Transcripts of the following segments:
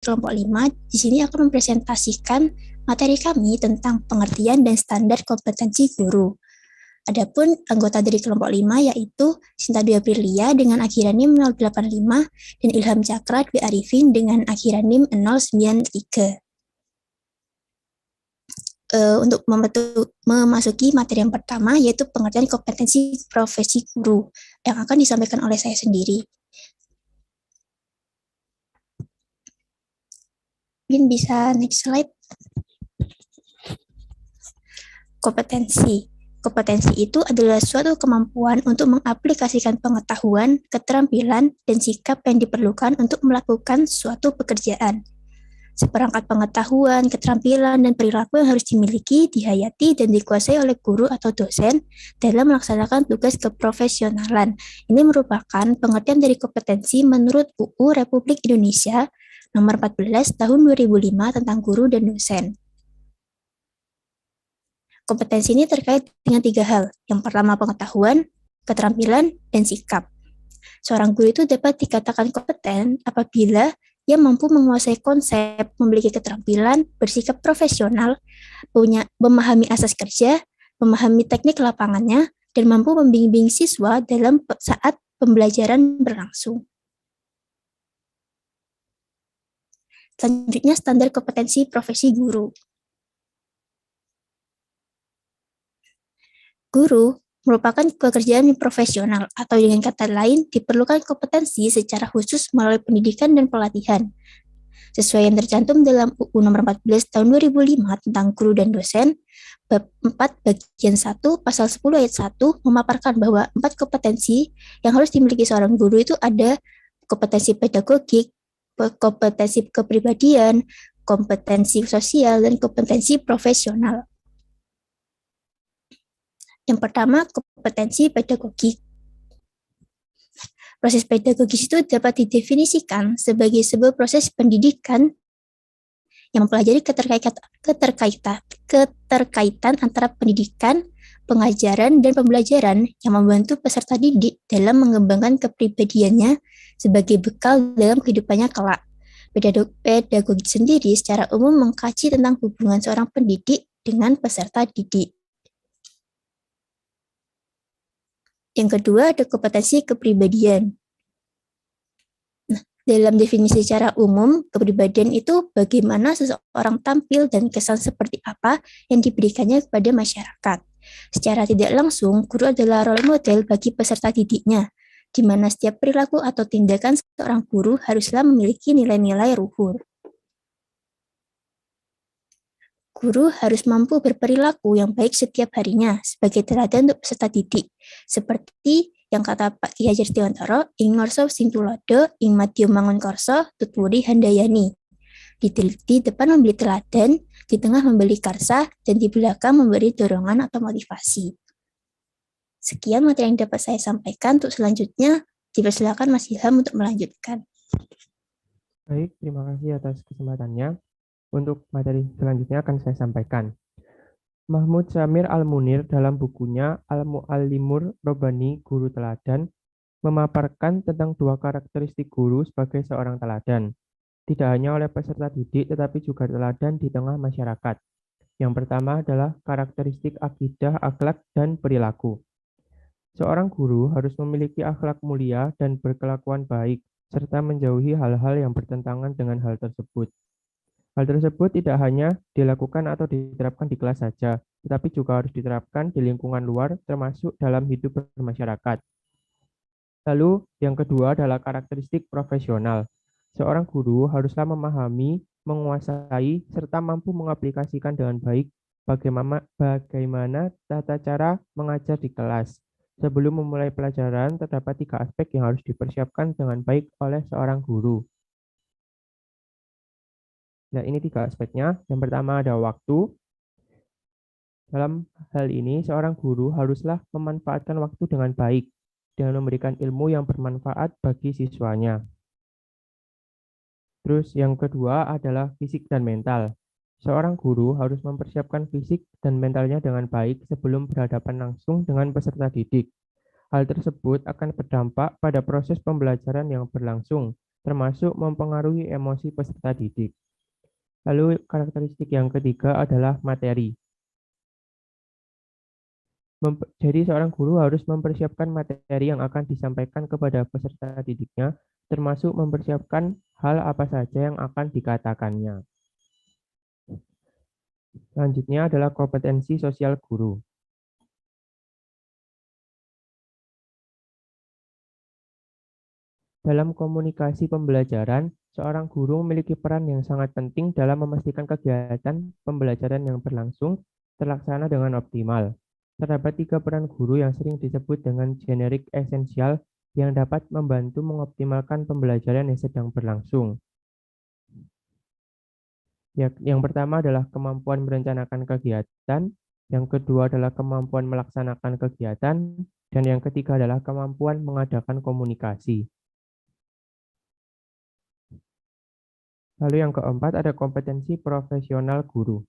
kelompok 5, di sini akan mempresentasikan materi kami tentang pengertian dan standar kompetensi guru. Adapun anggota dari kelompok 5 yaitu Sinta Dwi Aprilia dengan akhiran NIM 085 dan Ilham Cakra Dwi Arifin dengan akhiran NIM 093. Untuk memasuki materi yang pertama yaitu pengertian kompetensi profesi guru yang akan disampaikan oleh saya sendiri. Mungkin bisa next slide. Kompetensi. Kompetensi itu adalah suatu kemampuan untuk mengaplikasikan pengetahuan, keterampilan, dan sikap yang diperlukan untuk melakukan suatu pekerjaan. Seperangkat pengetahuan, keterampilan, dan perilaku yang harus dimiliki, dihayati, dan dikuasai oleh guru atau dosen dalam melaksanakan tugas keprofesionalan. Ini merupakan pengertian dari kompetensi menurut UU Republik Indonesia Nomor 14 Tahun 2005 tentang guru dan dosen. Kompetensi ini terkait dengan 3 hal. Yang pertama pengetahuan, keterampilan, dan sikap. Seorang guru itu dapat dikatakan kompeten apabila ia mampu menguasai konsep, memiliki keterampilan, bersikap profesional, memahami asas kerja, memahami teknik lapangannya, dan mampu membimbing siswa dalam saat pembelajaran berlangsung. Selanjutnya, standar kompetensi profesi guru. Guru merupakan pekerjaan yang profesional atau dengan kata lain diperlukan kompetensi secara khusus melalui pendidikan dan pelatihan. Sesuai yang tercantum dalam UU Nomor 14 Tahun 2005 tentang guru dan dosen, Bab 4 Bagian 1 Pasal 10 Ayat 1 memaparkan bahwa 4 kompetensi yang harus dimiliki seorang guru itu ada kompetensi pedagogik, kompetensi kepribadian, kompetensi sosial, dan kompetensi profesional. Yang pertama, kompetensi pedagogik. Proses pedagogis itu dapat didefinisikan sebagai sebuah proses pendidikan yang mempelajari keterkaitan antara pendidikan, pengajaran, dan pembelajaran yang membantu peserta didik dalam mengembangkan kepribadiannya sebagai bekal dalam kehidupannya kelak. Pedagogi sendiri secara umum mengkaji tentang hubungan seorang pendidik dengan peserta didik. Yang kedua ada kompetensi kepribadian. Nah, dalam definisi secara umum, kepribadian itu bagaimana seseorang tampil dan kesan seperti apa yang diberikannya kepada masyarakat. Secara tidak langsung, guru adalah role model bagi peserta didiknya, di mana setiap perilaku atau tindakan seorang guru haruslah memiliki nilai-nilai luhur. Guru harus mampu berperilaku yang baik setiap harinya sebagai teladan untuk peserta didik, seperti yang kata Pak Ki Hajar Dewantara, ing ngarsa sing tulodo, ing madya mangun karsa, tutwuri handayani. Di depan memberi teladan, di tengah memberi karsa, dan di belakang memberi dorongan atau motivasi. Sekian materi yang dapat saya sampaikan. Untuk selanjutnya, dipersilakan Mas Ilham untuk melanjutkan. Baik, terima kasih atas kesempatannya. Untuk materi selanjutnya akan saya sampaikan. Mahmud Syamir Al-Munir dalam bukunya Al-Mu'allimur Robbani Guru Teladan memaparkan tentang 2 karakteristik guru sebagai seorang teladan. Tidak hanya oleh peserta didik tetapi juga teladan di tengah masyarakat. Yang pertama adalah karakteristik akidah, akhlak, dan perilaku. Seorang guru harus memiliki akhlak mulia dan berkelakuan baik, serta menjauhi hal-hal yang bertentangan dengan hal tersebut. Hal tersebut tidak hanya dilakukan atau diterapkan di kelas saja, tetapi juga harus diterapkan di lingkungan luar, termasuk dalam hidup bermasyarakat. Lalu, yang kedua adalah karakteristik profesional. Seorang guru haruslah memahami, menguasai, serta mampu mengaplikasikan dengan baik bagaimana tata cara mengajar di kelas. Sebelum memulai pelajaran, terdapat 3 aspek yang harus dipersiapkan dengan baik oleh seorang guru. Nah, ini 3 aspeknya. Yang pertama ada waktu. Dalam hal ini, seorang guru haruslah memanfaatkan waktu dengan baik, dengan memberikan ilmu yang bermanfaat bagi siswanya. Terus yang kedua adalah fisik dan mental. Seorang guru harus mempersiapkan fisik dan mentalnya dengan baik sebelum berhadapan langsung dengan peserta didik. Hal tersebut akan berdampak pada proses pembelajaran yang berlangsung, termasuk mempengaruhi emosi peserta didik. Lalu karakteristik yang ketiga adalah materi. Jadi seorang guru harus mempersiapkan materi yang akan disampaikan kepada peserta didiknya, termasuk mempersiapkan hal apa saja yang akan dikatakannya. Selanjutnya adalah kompetensi sosial guru. Dalam komunikasi pembelajaran, seorang guru memiliki peran yang sangat penting dalam memastikan kegiatan pembelajaran yang berlangsung terlaksana dengan optimal. Terdapat 3 peran guru yang sering disebut dengan generik esensial yang dapat membantu mengoptimalkan pembelajaran yang sedang berlangsung. Yang pertama adalah kemampuan merencanakan kegiatan, yang kedua adalah kemampuan melaksanakan kegiatan, dan yang ketiga adalah kemampuan mengadakan komunikasi. Lalu yang keempat ada kompetensi profesional guru.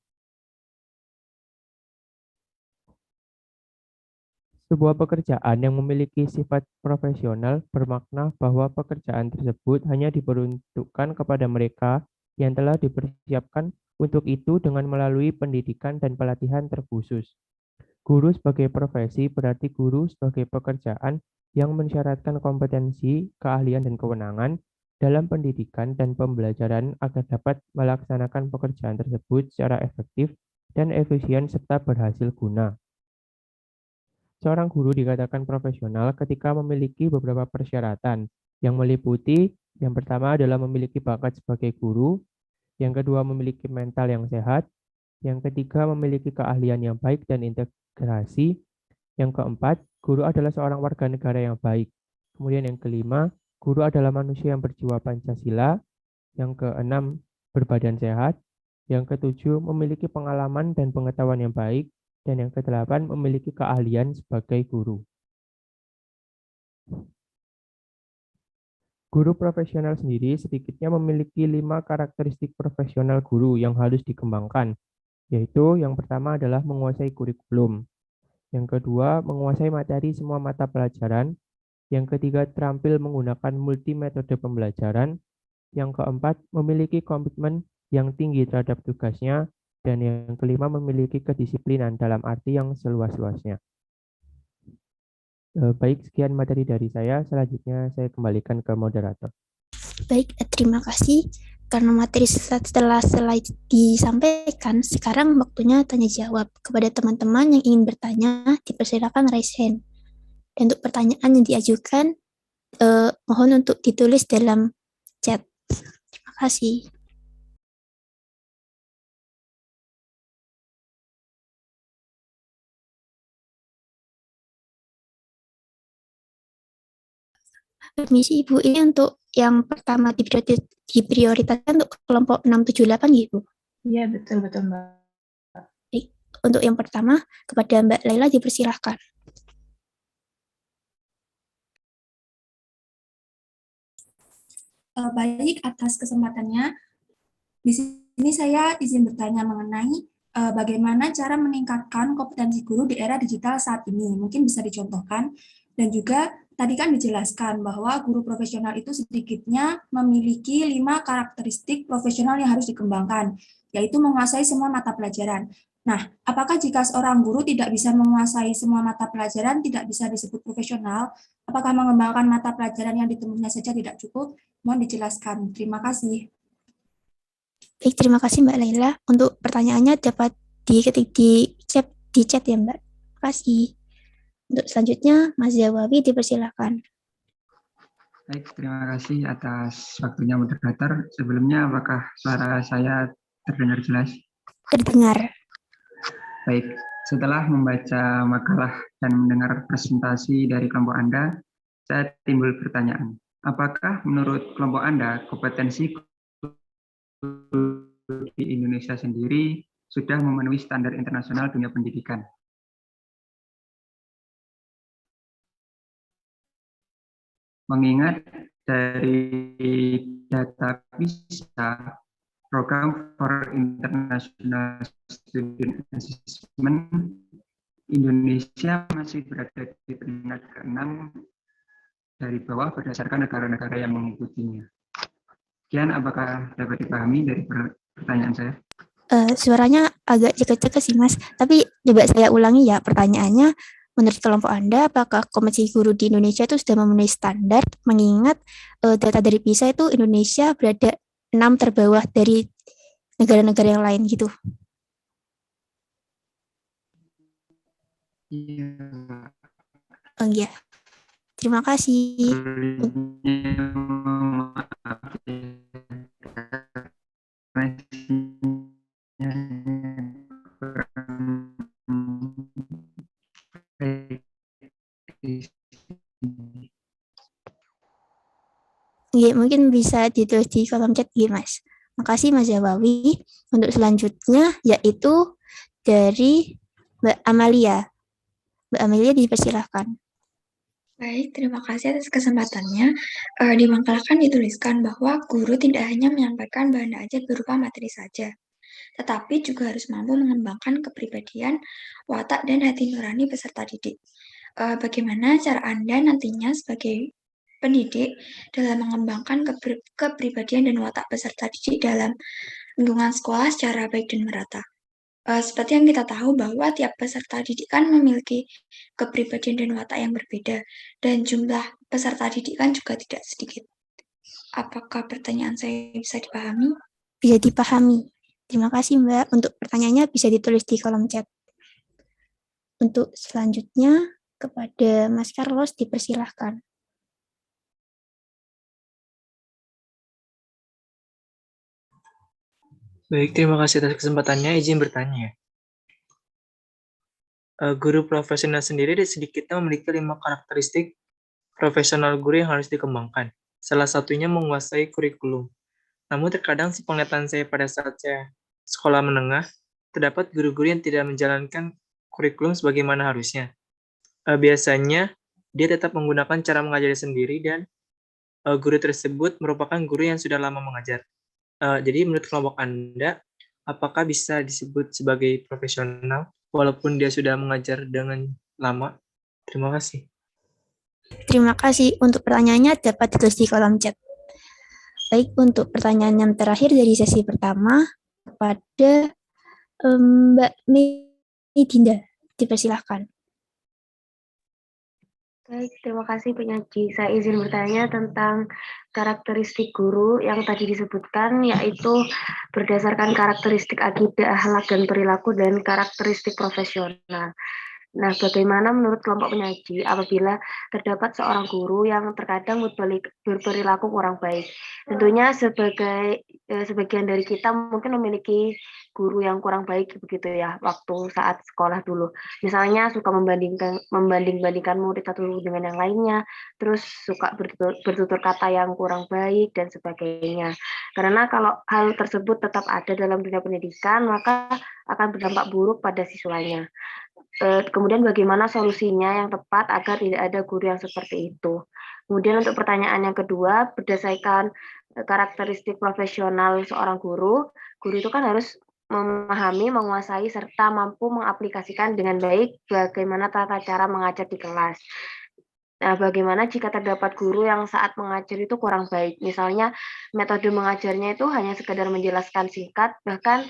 Sebuah pekerjaan yang memiliki sifat profesional bermakna bahwa pekerjaan tersebut hanya diperuntukkan kepada mereka yang telah dipersiapkan untuk itu dengan melalui pendidikan dan pelatihan terkhusus. Guru sebagai profesi berarti guru sebagai pekerjaan yang mensyaratkan kompetensi, keahlian, dan kewenangan dalam pendidikan dan pembelajaran agar dapat melaksanakan pekerjaan tersebut secara efektif dan efisien serta berhasil guna. Seorang guru dikatakan profesional ketika memiliki beberapa persyaratan yang meliputi yang pertama adalah memiliki bakat sebagai guru, yang kedua memiliki mental yang sehat, yang ketiga memiliki keahlian yang baik dan integrasi, yang keempat guru adalah seorang warga negara yang baik. Kemudian yang kelima, guru adalah manusia yang berjiwa Pancasila, yang keenam berbadan sehat, yang ketujuh memiliki pengalaman dan pengetahuan yang baik, dan yang kedelapan memiliki keahlian sebagai guru. Guru profesional sendiri sedikitnya memiliki 5 karakteristik profesional guru yang harus dikembangkan, yaitu yang pertama adalah menguasai kurikulum, yang kedua menguasai materi semua mata pelajaran, yang ketiga terampil menggunakan multi metode pembelajaran, yang keempat memiliki komitmen yang tinggi terhadap tugasnya, dan yang kelima memiliki kedisiplinan dalam arti yang seluas-luasnya. Baik, sekian materi dari saya. Selanjutnya saya kembalikan ke moderator. Baik, terima kasih. Karena materi setelah slide disampaikan, sekarang waktunya tanya jawab. Kepada teman-teman yang ingin bertanya, dipersilakan raise hand. Dan untuk pertanyaan yang diajukan, mohon untuk ditulis dalam chat. Terima kasih. Permisi Ibu, ini untuk yang pertama diprioritaskan untuk kelompok 678 gitu. Iya, betul Mbak. Baik, untuk yang pertama, kepada Mbak Laila dipersilahkan. Baik, atas kesempatannya. Di sini saya izin bertanya mengenai bagaimana cara meningkatkan kompetensi guru di era digital saat ini. Mungkin bisa dicontohkan. Dan juga tadi kan dijelaskan bahwa guru profesional itu sedikitnya memiliki 5 karakteristik profesional yang harus dikembangkan, yaitu menguasai semua mata pelajaran. Nah, apakah jika seorang guru tidak bisa menguasai semua mata pelajaran, tidak bisa disebut profesional? Apakah mengembangkan mata pelajaran yang ditempuhnya saja tidak cukup? Mohon dijelaskan. Terima kasih. Baik, terima kasih Mbak Laila. Untuk pertanyaannya dapat diketik di chat ya Mbak. Terima kasih. Untuk selanjutnya, Mas Zawawi dipersilakan. Baik, terima kasih atas waktunya moderator. Sebelumnya, apakah suara saya terdengar jelas? Terdengar. Baik, setelah membaca makalah dan mendengar presentasi dari kelompok Anda, saya timbul pertanyaan. Apakah menurut kelompok Anda kompetensi di Indonesia sendiri sudah memenuhi standar internasional dunia pendidikan? Mengingat dari data PISA, Program for International Student Assessment, Indonesia masih berada di peringkat ke-6 dari bawah berdasarkan negara-negara yang mengikutinya. Sekian, apakah dapat dipahami dari pertanyaan saya? Suaranya agak cekek-cekek sih, Mas. Tapi coba saya ulangi ya pertanyaannya. Menurut kelompok Anda, apakah kompetensi guru di Indonesia itu sudah memenuhi standar? Mengingat data dari PISA itu Indonesia berada 6 terbawah dari negara-negara yang lain gitu. Oh iya. Terima kasih. Iya, mungkin bisa ditulis di kolom chat ya, Mas. Makasih Mas Jawawi. Untuk selanjutnya yaitu dari Mbak Amalia. Mbak Amalia dipersilahkan. Baik, terima kasih atas kesempatannya. Di makalah kan dituliskan bahwa guru tidak hanya menyampaikan bahan ajar berupa materi saja, tetapi juga harus mampu mengembangkan kepribadian, watak, dan hati nurani peserta didik. Bagaimana cara Anda nantinya sebagai pendidik dalam mengembangkan kepribadian dan watak peserta didik dalam lingkungan sekolah secara baik dan merata? Seperti yang kita tahu bahwa tiap peserta didik kan memiliki kepribadian dan watak yang berbeda, dan jumlah peserta didik kan juga tidak sedikit. Apakah pertanyaan saya bisa dipahami? Bisa dipahami. Terima kasih Mbak. Untuk pertanyaannya bisa ditulis di kolom chat. Untuk selanjutnya kepada Mas Carlos dipersilahkan. Baik, terima kasih atas kesempatannya. Izin bertanya. Guru profesional sendiri sedikitnya memiliki 5 karakteristik profesional guru yang harus dikembangkan. Salah satunya menguasai kurikulum. Namun terkadang penglihatan saya pada saat saya sekolah menengah, terdapat guru-guru yang tidak menjalankan kurikulum sebagaimana harusnya. Biasanya, dia tetap menggunakan cara mengajar sendiri dan guru tersebut merupakan guru yang sudah lama mengajar. Jadi menurut kelompok Anda, apakah bisa disebut sebagai profesional walaupun dia sudah mengajar dengan lama? Terima kasih. Terima kasih. Untuk pertanyaannya dapat ditulis di kolom chat. Baik, untuk pertanyaan yang terakhir dari sesi pertama kepada Mbak Medinda, dipersilahkan. Baik, terima kasih penyaji. Saya izin bertanya tentang karakteristik guru yang tadi disebutkan, yaitu berdasarkan karakteristik akidah, akhlak, dan perilaku, dan karakteristik profesional. Nah, bagaimana menurut kelompok penyaji apabila terdapat seorang guru yang terkadang berperilaku kurang baik? Tentunya sebagian dari kita mungkin memiliki guru yang kurang baik begitu ya waktu saat sekolah dulu. Misalnya suka membanding-bandingkan murid satu dengan yang lainnya, terus suka bertutur kata yang kurang baik dan sebagainya. Karena kalau hal tersebut tetap ada dalam dunia pendidikan, maka akan berdampak buruk pada siswanya. Kemudian bagaimana solusinya yang tepat agar tidak ada guru yang seperti itu. Kemudian untuk pertanyaan yang kedua, berdasarkan karakteristik profesional seorang guru itu kan harus memahami, menguasai, serta mampu mengaplikasikan dengan baik bagaimana tata cara mengajar di kelas. Nah, bagaimana jika terdapat guru yang saat mengajar itu kurang baik? Misalnya metode mengajarnya itu hanya sekedar menjelaskan singkat, bahkan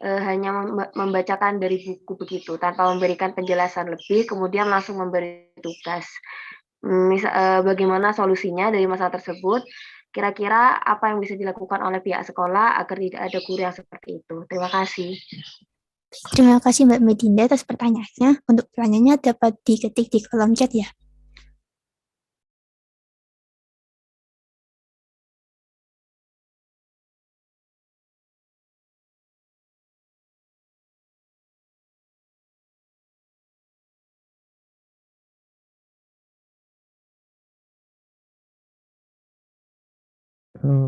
hanya membacakan dari buku begitu, tanpa memberikan penjelasan lebih, kemudian langsung memberi tugas. Bagaimana solusinya dari masalah tersebut? Kira-kira apa yang bisa dilakukan oleh pihak sekolah agar tidak ada guru yang seperti itu? Terima kasih. Terima kasih Mbak Medinda atas pertanyaannya. Untuk pertanyaannya dapat diketik di kolom chat ya.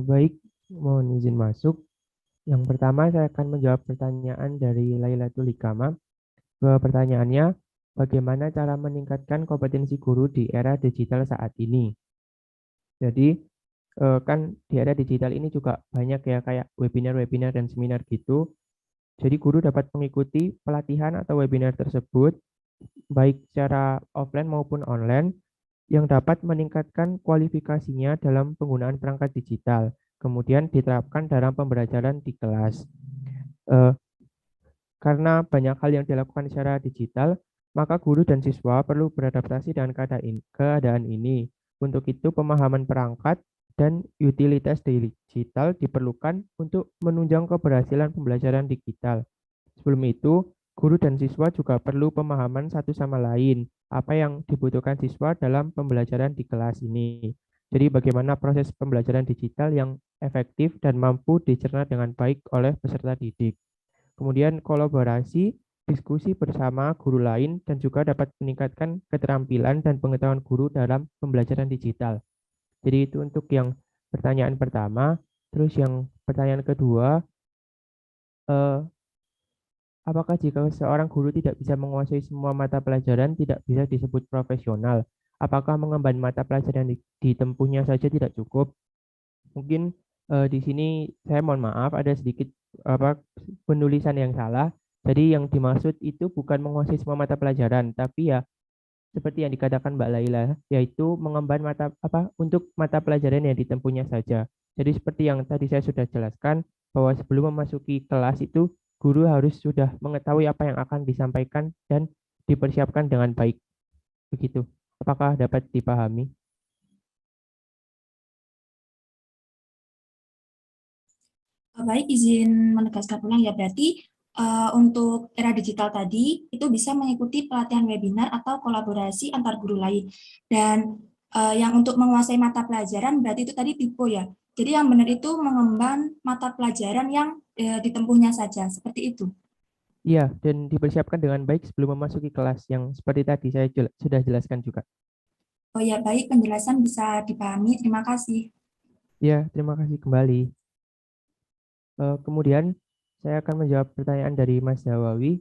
Baik, mohon izin masuk. Yang pertama saya akan menjawab pertanyaan dari Lailatul Hikmah. Pertanyaannya, bagaimana cara meningkatkan kompetensi guru di era digital saat ini? Jadi kan di era digital ini juga banyak ya kayak webinar dan seminar gitu. Jadi guru dapat mengikuti pelatihan atau webinar tersebut baik secara offline maupun online yang dapat meningkatkan kualifikasinya dalam penggunaan perangkat digital. kemudian diterapkan dalam pembelajaran di kelas. Eh, Karena banyak hal yang dilakukan secara digital, maka guru dan siswa perlu beradaptasi dengan keadaan ini. Untuk itu, pemahaman perangkat dan utilitas digital diperlukan untuk menunjang keberhasilan pembelajaran digital. Sebelum itu, guru dan siswa juga perlu pemahaman satu sama lain, apa yang dibutuhkan siswa dalam pembelajaran di kelas ini. Jadi bagaimana proses pembelajaran digital yang efektif dan mampu dicerna dengan baik oleh peserta didik. Kemudian kolaborasi, diskusi bersama guru lain, dan juga dapat meningkatkan keterampilan dan pengetahuan guru dalam pembelajaran digital. Jadi itu untuk yang pertanyaan pertama. Terus yang pertanyaan kedua, eh, apakah jika seorang guru tidak bisa menguasai semua mata pelajaran tidak bisa disebut profesional? Apakah mengemban mata pelajaran ditempuhnya saja tidak cukup? Mungkin di sini saya mohon maaf ada sedikit penulisan yang salah. Jadi yang dimaksud itu bukan menguasai semua mata pelajaran, tapi ya seperti yang dikatakan Mbak Laila, yaitu mengemban untuk mata pelajaran yang ditempuhnya saja. Jadi seperti yang tadi saya sudah jelaskan bahwa sebelum memasuki kelas itu guru harus sudah mengetahui apa yang akan disampaikan dan dipersiapkan dengan baik. Begitu. Apakah dapat dipahami? Baik, izin menegaskan ulang ya, berarti untuk era digital tadi itu bisa mengikuti pelatihan webinar atau kolaborasi antar guru lain. Dan yang untuk menguasai mata pelajaran berarti itu tadi tipe ya. Jadi yang benar itu mengemban mata pelajaran yang ditempuhnya saja, seperti itu. Iya, dan dipersiapkan dengan baik sebelum memasuki kelas yang seperti tadi saya sudah jelaskan juga. Oh ya, baik, penjelasan bisa dipahami. Terima kasih. Ya, terima kasih kembali. Kemudian saya akan menjawab pertanyaan dari Mas Nawawi.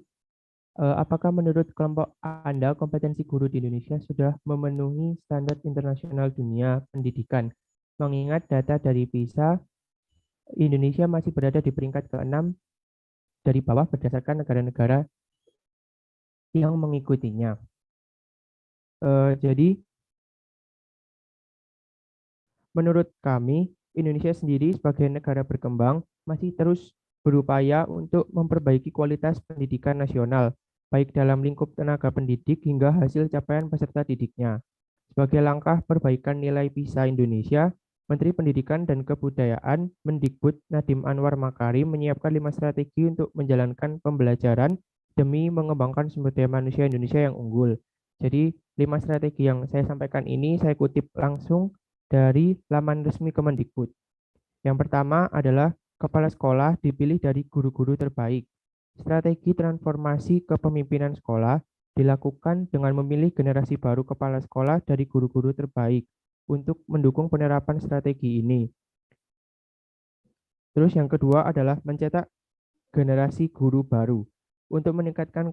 Apakah menurut kelompok Anda kompetensi guru di Indonesia sudah memenuhi standar internasional dunia pendidikan? Mengingat data dari PISA, Indonesia masih berada di peringkat ke-6 dari bawah berdasarkan negara-negara yang mengikutinya. Jadi, menurut kami, Indonesia sendiri sebagai negara berkembang masih terus berupaya untuk memperbaiki kualitas pendidikan nasional, baik dalam lingkup tenaga pendidik hingga hasil capaian peserta didiknya. Sebagai langkah perbaikan nilai PISA Indonesia, Menteri Pendidikan dan Kebudayaan Mendikbud Nadiem Anwar Makarim menyiapkan 5 strategi untuk menjalankan pembelajaran demi mengembangkan sumber daya manusia Indonesia yang unggul. Jadi 5 strategi yang saya sampaikan ini saya kutip langsung dari laman resmi Kemendikbud. Yang pertama adalah kepala sekolah dipilih dari guru-guru terbaik. Strategi transformasi kepemimpinan sekolah dilakukan dengan memilih generasi baru kepala sekolah dari guru-guru terbaik untuk mendukung penerapan strategi ini. Terus yang kedua adalah mencetak generasi guru baru. Untuk meningkatkan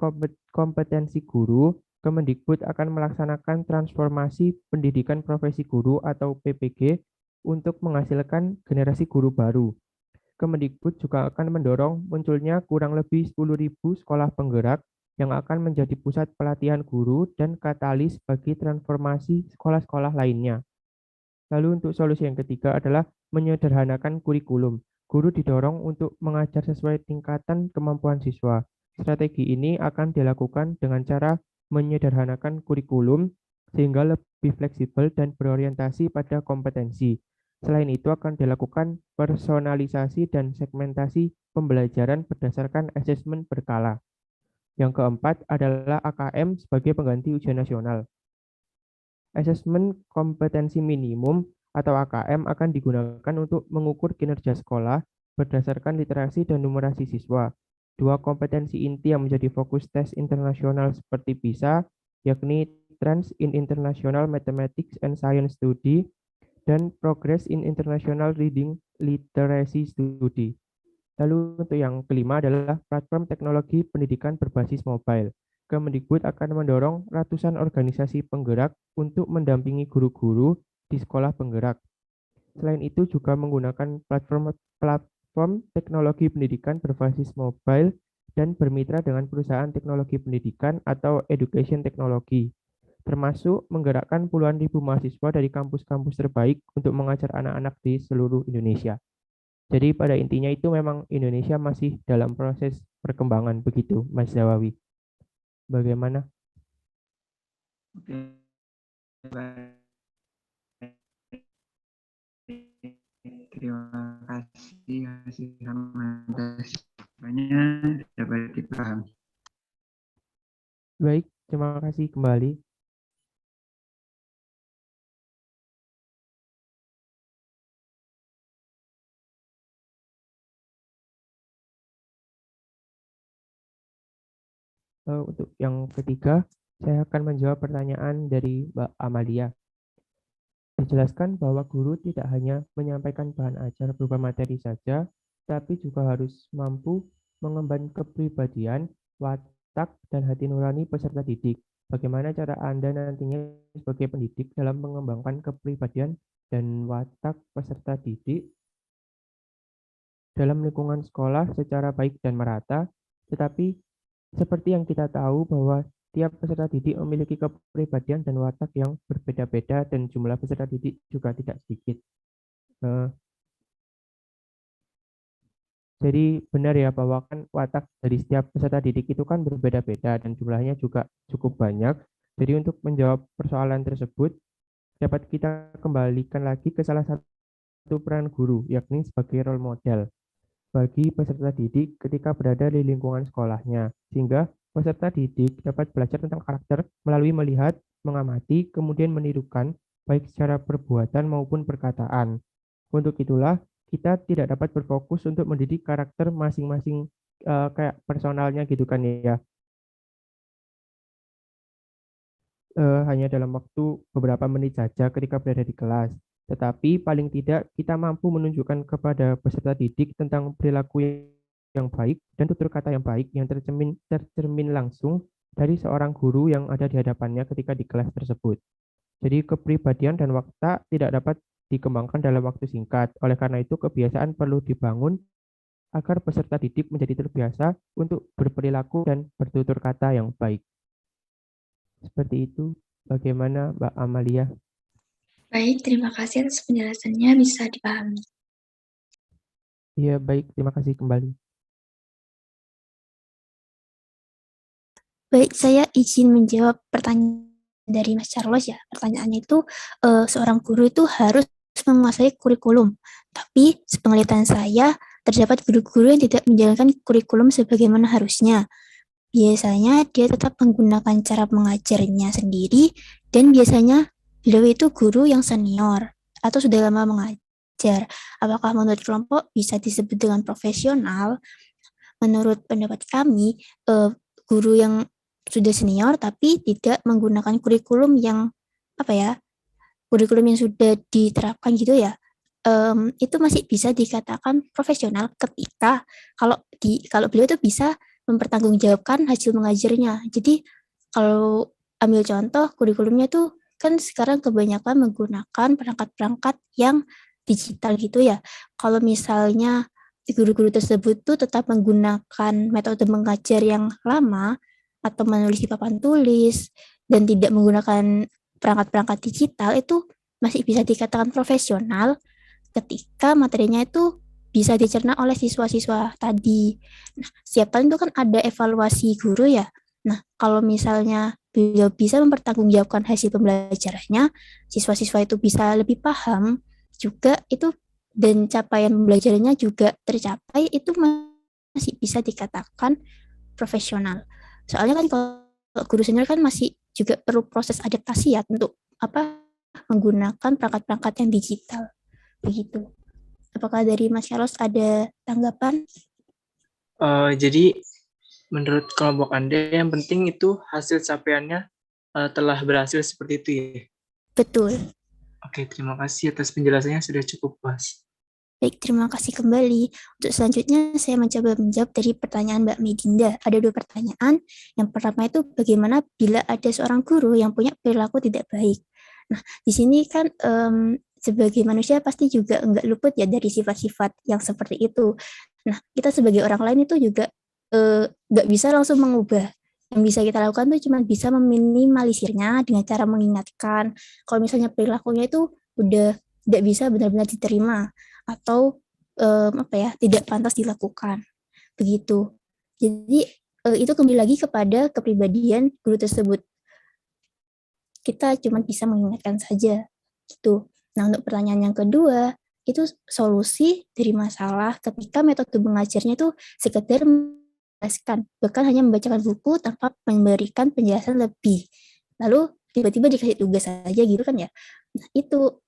kompetensi guru, Kemendikbud akan melaksanakan transformasi pendidikan profesi guru atau PPG untuk menghasilkan generasi guru baru. Kemendikbud juga akan mendorong munculnya kurang lebih 10.000 sekolah penggerak yang akan menjadi pusat pelatihan guru dan katalis bagi transformasi sekolah-sekolah lainnya. Lalu untuk solusi yang ketiga adalah menyederhanakan kurikulum. Guru didorong untuk mengajar sesuai tingkatan kemampuan siswa. Strategi ini akan dilakukan dengan cara menyederhanakan kurikulum sehingga lebih fleksibel dan berorientasi pada kompetensi. Selain itu akan dilakukan personalisasi dan segmentasi pembelajaran berdasarkan asesmen berkala. Yang keempat adalah AKM sebagai pengganti ujian nasional. Asesmen kompetensi minimum atau AKM akan digunakan untuk mengukur kinerja sekolah berdasarkan literasi dan numerasi siswa. Dua kompetensi inti yang menjadi fokus tes internasional seperti PISA, yakni Trends in International Mathematics and Science Study dan Progress in International Reading Literacy Study. Lalu untuk yang kelima adalah platform teknologi pendidikan berbasis mobile. Kemendikbud akan mendorong ratusan organisasi penggerak untuk mendampingi guru-guru di sekolah penggerak. Selain itu juga menggunakan platform teknologi pendidikan berbasis mobile dan bermitra dengan perusahaan teknologi pendidikan atau education teknologi, termasuk menggerakkan puluhan ribu mahasiswa dari kampus-kampus terbaik untuk mengajar anak-anak di seluruh Indonesia. Jadi pada intinya itu memang Indonesia masih dalam proses perkembangan begitu, Mas Zawawi. Bagaimana? Oke, baik. Terima kasih hasil banyak dapat dipahami. Baik, terima kasih kembali. Untuk yang ketiga, saya akan menjawab pertanyaan dari Mbak Amalia. Dijelaskan bahwa guru tidak hanya menyampaikan bahan ajar berupa materi saja, tapi juga harus mampu mengemban kepribadian, watak, dan hati nurani peserta didik. Bagaimana cara Anda nantinya sebagai pendidik dalam mengembangkan kepribadian dan watak peserta didik dalam lingkungan sekolah secara baik dan merata, tetapi seperti yang kita tahu bahwa tiap peserta didik memiliki kepribadian dan watak yang berbeda-beda dan jumlah peserta didik juga tidak sedikit. Jadi benar ya bahwa kan watak dari setiap peserta didik itu kan berbeda-beda dan jumlahnya juga cukup banyak. Jadi untuk menjawab persoalan tersebut dapat kita kembalikan lagi ke salah satu peran guru, yakni sebagai role model bagi peserta didik ketika berada di lingkungan sekolahnya, sehingga peserta didik dapat belajar tentang karakter melalui melihat, mengamati, kemudian menirukan, baik secara perbuatan maupun perkataan. Untuk itulah, kita tidak dapat berfokus untuk mendidik karakter masing-masing kayak personalnya gitu kan ya. Hanya dalam waktu beberapa menit saja ketika berada di kelas. Tetapi paling tidak kita mampu menunjukkan kepada peserta didik tentang perilaku yang baik dan tutur kata yang baik yang tercermin langsung dari seorang guru yang ada di hadapannya ketika di kelas tersebut. Jadi kepribadian dan watak tidak dapat dikembangkan dalam waktu singkat. Oleh karena itu kebiasaan perlu dibangun agar peserta didik menjadi terbiasa untuk berperilaku dan bertutur kata yang baik. Seperti itu. Bagaimana Mbak Amalia? Baik, terima kasih atas penjelasannya, bisa dipahami. Iya, baik. Terima kasih kembali. Baik, saya izin menjawab pertanyaan dari Mas Charles ya. Pertanyaannya itu, seorang guru itu harus menguasai kurikulum. Tapi sepenglihatan saya, terdapat guru-guru yang tidak menjalankan kurikulum sebagaimana harusnya. Biasanya dia tetap menggunakan cara mengajarnya sendiri, dan biasanya beliau itu guru yang senior atau sudah lama mengajar. Apakah menurut kelompok bisa disebut dengan profesional? Menurut pendapat kami, guru yang sudah senior tapi tidak menggunakan kurikulum yang kurikulum yang sudah diterapkan gitu ya, itu masih bisa dikatakan profesional ketika kalau beliau itu bisa mempertanggungjawabkan hasil mengajarnya. Jadi kalau ambil contoh kurikulumnya tuh kan sekarang kebanyakan menggunakan perangkat-perangkat yang digital gitu ya. Kalau misalnya guru-guru tersebut tuh tetap menggunakan metode mengajar yang lama atau menulis di papan tulis dan tidak menggunakan perangkat-perangkat digital, itu masih bisa dikatakan profesional ketika materinya itu bisa dicerna oleh siswa-siswa tadi. Nah, setiap tahun itu kan ada evaluasi guru ya. Nah, kalau misalnya beliau bisa mempertanggungjawabkan hasil pembelajarannya, siswa-siswa itu bisa lebih paham juga itu, dan capaian pembelajarannya juga tercapai, itu masih bisa dikatakan profesional. Soalnya kan kalau guru senior kan masih juga perlu proses adaptasi ya untuk menggunakan perangkat-perangkat yang digital. Begitu. Apakah dari Mas Charles ada tanggapan? Jadi menurut kelompok Anda yang penting itu hasil capaiannya telah berhasil seperti itu ya? Betul. Oke, terima kasih atas penjelasannya, sudah cukup puas. Baik, terima kasih kembali. Untuk selanjutnya, saya mencoba menjawab dari pertanyaan Mbak Medinda. Ada 2 pertanyaan. Yang pertama itu bagaimana bila ada seorang guru yang punya perilaku tidak baik. Nah, di sini kan sebagai manusia pasti juga enggak luput ya dari sifat-sifat yang seperti itu. Nah, kita sebagai orang lain itu juga enggak bisa langsung mengubah. Yang bisa kita lakukan tuh cuma bisa meminimalisirnya dengan cara mengingatkan. Kalau misalnya perilakunya itu udah tidak bisa benar-benar diterima, atau tidak pantas dilakukan. Begitu. Jadi itu kembali lagi kepada kepribadian guru tersebut. Kita cuma bisa mengingatkan saja gitu. Nah, untuk pertanyaan yang kedua, itu solusi dari masalah ketika metode mengajarnya itu sekedar menjelaskan, bahkan hanya membacakan buku tanpa memberikan penjelasan lebih. Lalu tiba-tiba dikasih tugas saja gitu kan ya. Nah, itu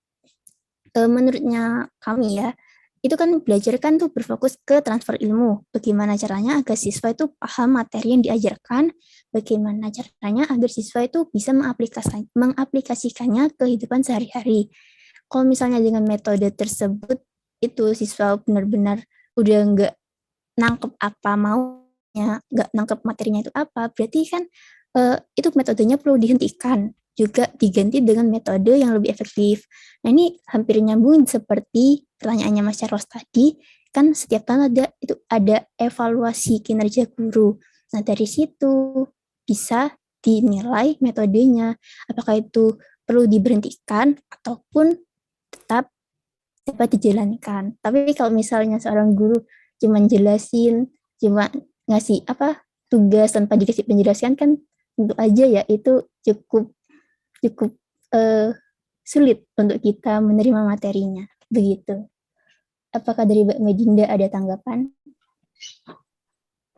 menurutnya kami ya, itu kan belajar kan tuh berfokus ke transfer ilmu. Bagaimana caranya agar siswa itu paham materi yang diajarkan, bagaimana caranya agar siswa itu bisa mengaplikasikannya ke kehidupan sehari-hari. Kalau misalnya dengan metode tersebut, itu siswa benar-benar udah nggak nangkep apa maunya, nggak nangkep materinya itu apa, berarti kan itu metodenya perlu dihentikan, juga diganti dengan metode yang lebih efektif. Nah, ini hampir nyambung seperti pertanyaannya Mas Charles tadi, kan setiap tahun ada evaluasi kinerja guru. Nah, dari situ bisa dinilai metodenya, apakah itu perlu diberhentikan ataupun tetap dapat dijalankan. Tapi kalau misalnya seorang guru cuma jelasin, cuma ngasih tugas tanpa dikasih penjelasan, kan tentu aja ya itu cukup sulit untuk kita menerima materinya. Begitu. Apakah dari Mbak Medinda ada tanggapan?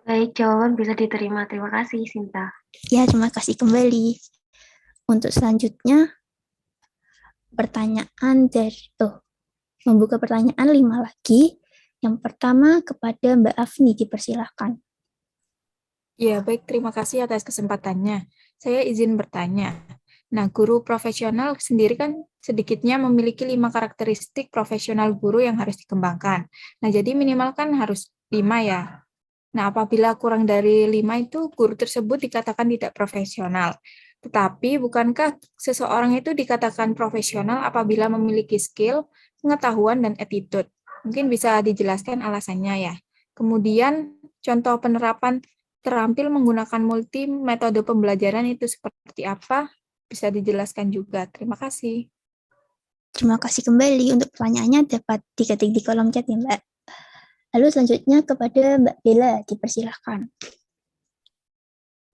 Baik, jawaban bisa diterima. Terima kasih, Sinta. Ya, terima kasih kembali. Untuk selanjutnya, pertanyaan dari membuka pertanyaan 5 lagi. Yang pertama kepada Mbak Afni, dipersilahkan. Ya, baik. Terima kasih atas kesempatannya. Saya izin bertanya. Nah, guru profesional sendiri kan sedikitnya memiliki 5 karakteristik profesional guru yang harus dikembangkan. Nah, jadi minimal kan harus 5 ya. Nah, apabila kurang dari 5 itu, guru tersebut dikatakan tidak profesional. Tetapi, bukankah seseorang itu dikatakan profesional apabila memiliki skill, pengetahuan, dan attitude? Mungkin bisa dijelaskan alasannya ya. Kemudian, contoh penerapan terampil menggunakan multi metode pembelajaran itu seperti apa? Bisa dijelaskan juga. Terima kasih. Terima kasih kembali. Untuk pertanyaannya dapat diketik di kolom chat ya, Mbak. Lalu selanjutnya kepada Mbak Bella, dipersilahkan.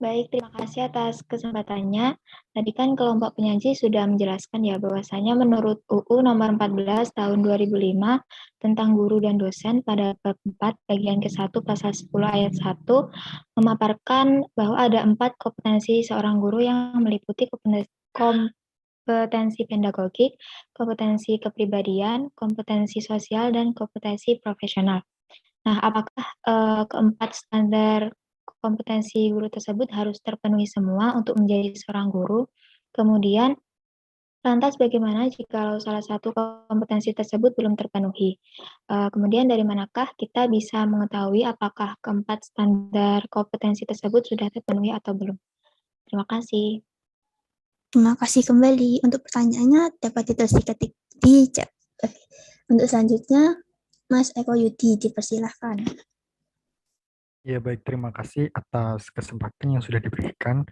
Baik, terima kasih atas kesempatannya. Tadi kan kelompok penyaji sudah menjelaskan ya bahwasanya menurut UU nomor 14 tahun 2005 tentang guru dan dosen pada bab 4 bagian ke-1 pasal 10 ayat 1 memaparkan bahwa ada 4 kompetensi seorang guru yang meliputi kompetensi pedagogik, kompetensi kepribadian, kompetensi sosial, dan kompetensi profesional. Nah, apakah keempat standar kompetensi guru tersebut harus terpenuhi semua untuk menjadi seorang guru? Kemudian, lantas bagaimana jika salah satu kompetensi tersebut belum terpenuhi? Kemudian dari manakah kita bisa mengetahui apakah keempat standar kompetensi tersebut sudah terpenuhi atau belum? Terima kasih. Terima kasih kembali. Untuk pertanyaannya dapat ditulis diketik di chat. Untuk selanjutnya, Mas Eko Yudi, dipersilahkan. Ya, baik. Terima kasih atas kesempatan yang sudah diberikan.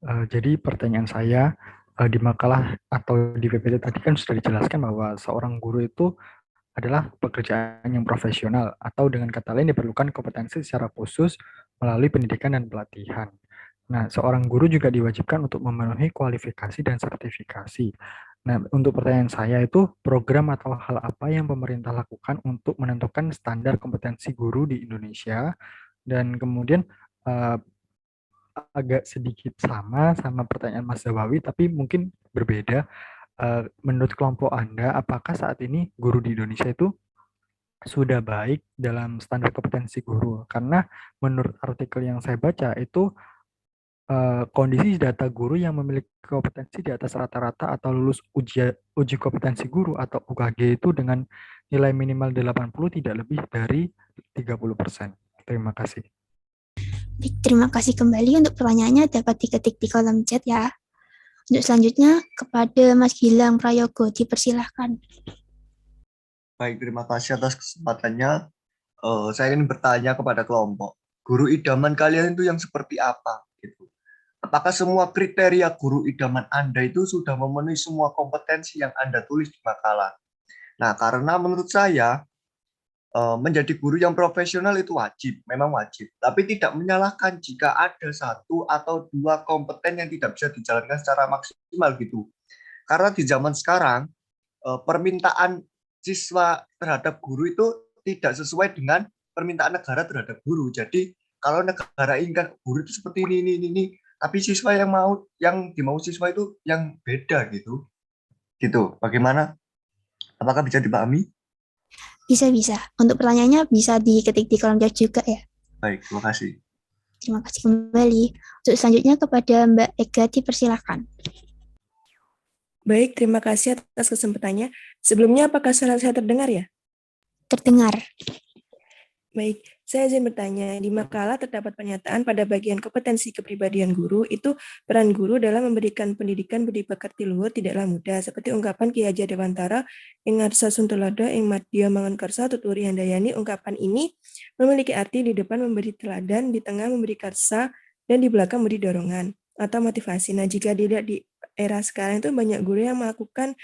Jadi pertanyaan saya, di makalah atau di PPT tadi kan sudah dijelaskan bahwa seorang guru itu adalah pekerjaan yang profesional atau dengan kata lain diperlukan kompetensi secara khusus melalui pendidikan dan pelatihan. Nah, seorang guru juga diwajibkan untuk memenuhi kualifikasi dan sertifikasi. Nah, untuk pertanyaan saya itu, program atau hal apa yang pemerintah lakukan untuk menentukan standar kompetensi guru di Indonesia? Dan kemudian agak sedikit sama pertanyaan Mas Zawawi, tapi mungkin berbeda. Menurut kelompok Anda, apakah saat ini guru di Indonesia itu sudah baik dalam standar kompetensi guru? Karena menurut artikel yang saya baca itu kondisi data guru yang memiliki kompetensi di atas rata-rata atau lulus uji kompetensi guru atau UKG itu dengan nilai minimal 80 tidak lebih dari 30%. Terima kasih. Terima kasih kembali. Untuk pertanyaannya dapat diketik di kolom chat ya. Untuk selanjutnya kepada Mas Gilang Prayogo, dipersilahkan. Baik, terima kasih atas kesempatannya. Saya ingin bertanya kepada kelompok. Guru idaman kalian itu yang seperti apa? Gitu. Apakah semua kriteria guru idaman Anda itu sudah memenuhi semua kompetensi yang Anda tulis di makalah? Nah, karena menurut saya, menjadi guru yang profesional itu wajib, memang wajib. Tapi tidak menyalahkan jika ada 1 atau 2 kompeten yang tidak bisa dijalankan secara maksimal gitu. Karena di zaman sekarang, permintaan siswa terhadap guru itu tidak sesuai dengan permintaan negara terhadap guru. Jadi kalau negara inginkan guru itu seperti ini, tapi siswa yang dimau siswa itu yang beda gitu. Gitu. Bagaimana? Apakah bisa dipahami? Bisa. Untuk pertanyaannya bisa diketik di kolom chat juga ya. Baik, terima kasih. Terima kasih kembali. Untuk selanjutnya kepada Mbak Ega, dipersilakan. Baik, terima kasih atas kesempatannya. Sebelumnya, apakah suara saya terdengar ya? Terdengar. Baik, saya izin bertanya. Di makalah terdapat pernyataan pada bagian kompetensi kepribadian guru, itu peran guru dalam memberikan pendidikan budi pekerti luhur tidaklah mudah. Seperti ungkapan Ki Hajar Dewantara, ing ngarsa suntulada, ing madya mangan karsa, tuturi handayani. Ungkapan ini memiliki arti di depan memberi teladan, di tengah memberi karsa, dan di belakang memberi dorongan atau motivasi. Nah, jika dilihat di era sekarang itu banyak guru yang melakukan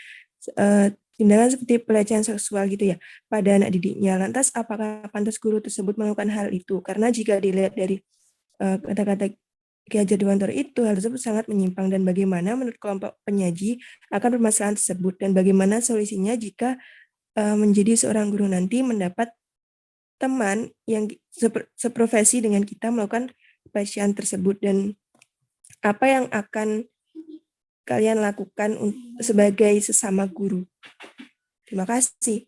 tindakan seperti pelecehan seksual gitu ya pada anak didiknya. Lantas apakah pantas guru tersebut melakukan hal itu? Karena jika dilihat dari kata-kata Ki Hajar Dewantara itu, hal tersebut sangat menyimpang. Dan bagaimana menurut kelompok penyaji akan permasalahan tersebut, dan bagaimana solusinya jika menjadi seorang guru nanti mendapat teman yang seprofesi dengan kita melakukan pelecehan tersebut, dan apa yang akan kalian lakukan sebagai sesama guru? Terima kasih.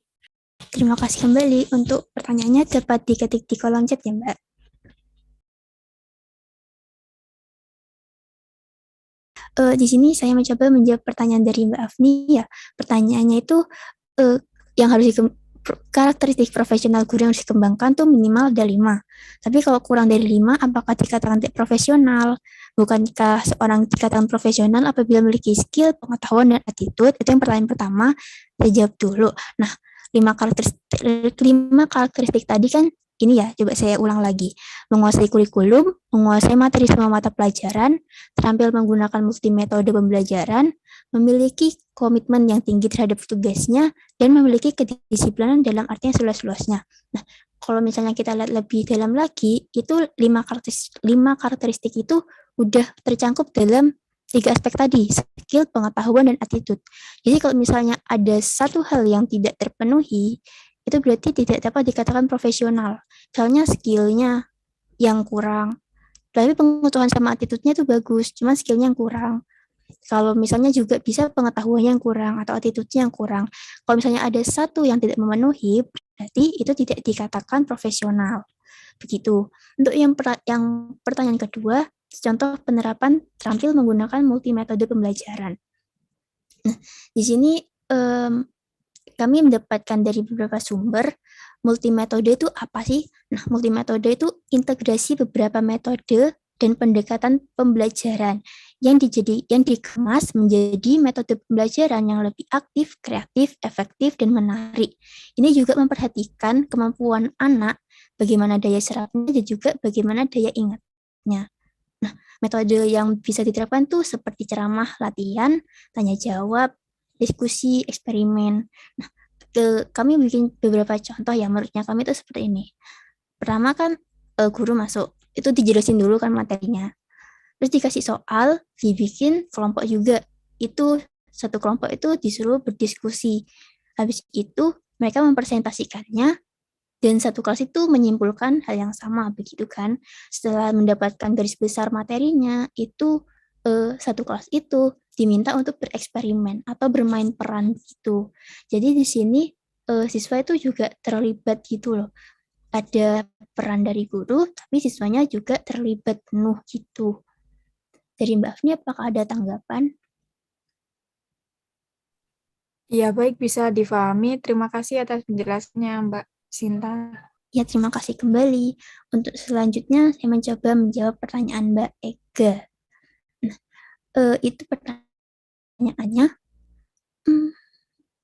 Terima kasih kembali. Untuk pertanyaannya dapat diketik di kolom chat ya, Mbak. Di sini saya mencoba menjawab pertanyaan dari Mbak Afni ya. Pertanyaannya itu yang harus karakteristik profesional guru yang harus dikembangkan tuh minimal ada 5. Tapi kalau kurang dari 5, apakah dikatakan tidak profesional? Bukankah seorang dikatakan profesional apabila memiliki skill, pengetahuan, dan attitude? Itu yang pertanyaan pertama, saya jawab dulu. Nah, 5 karakteristik tadi kan ini ya, coba saya ulang lagi. Menguasai kurikulum, menguasai materi semua mata pelajaran, terampil menggunakan multimetode pembelajaran, memiliki komitmen yang tinggi terhadap tugasnya, dan memiliki kedisiplinan dalam arti yang seluas-luasnya. Nah, kalau misalnya kita lihat lebih dalam lagi, itu 5 karakteristik itu udah tercangkup dalam 3 aspek tadi, skill, pengetahuan, dan attitude. Jadi kalau misalnya ada satu hal yang tidak terpenuhi, itu berarti tidak dapat dikatakan profesional. Misalnya skill-nya yang kurang, tapi pengetahuan sama attitude-nya itu bagus, cuma skill-nya yang kurang. Kalau misalnya juga bisa pengetahuannya yang kurang atau attitude-nya yang kurang. Kalau misalnya ada satu yang tidak memenuhi, berarti itu tidak dikatakan profesional. Begitu. Untuk yang pertanyaan kedua, contoh penerapan terampil menggunakan multimetode pembelajaran. Nah, di sini kami mendapatkan dari beberapa sumber, multimetode itu apa sih? Nah, multimetode itu integrasi beberapa metode dan pendekatan pembelajaran yang dikemas menjadi metode pembelajaran yang lebih aktif, kreatif, efektif, dan menarik. Ini juga memperhatikan kemampuan anak, bagaimana daya serapnya, dan juga bagaimana daya ingatnya. Nah, metode yang bisa diterapkan tuh seperti ceramah, latihan, tanya jawab, diskusi, eksperimen. Nah, kami bikin beberapa contoh ya, menurutnya kami itu seperti ini. Pertama kan guru masuk, itu dijelasin dulu kan materinya. Terus dikasih soal, dibikin kelompok juga. Itu satu kelompok itu disuruh berdiskusi. Habis itu mereka mempresentasikannya, dan satu kelas itu menyimpulkan hal yang sama, begitu kan. Setelah mendapatkan garis besar materinya, itu satu kelas itu diminta untuk bereksperimen atau bermain peran gitu. Jadi di sini siswa itu juga terlibat gitu loh. Ada peran dari guru, tapi siswanya juga terlibat penuh gitu. Dari Mbak Afni, apakah ada tanggapan? Ya, baik, bisa difahami. Terima kasih atas penjelasannya, Mbak Sinta. Ya, terima kasih kembali. Untuk selanjutnya, saya mencoba menjawab pertanyaan Mbak Ega. Nah, itu pertanyaannya.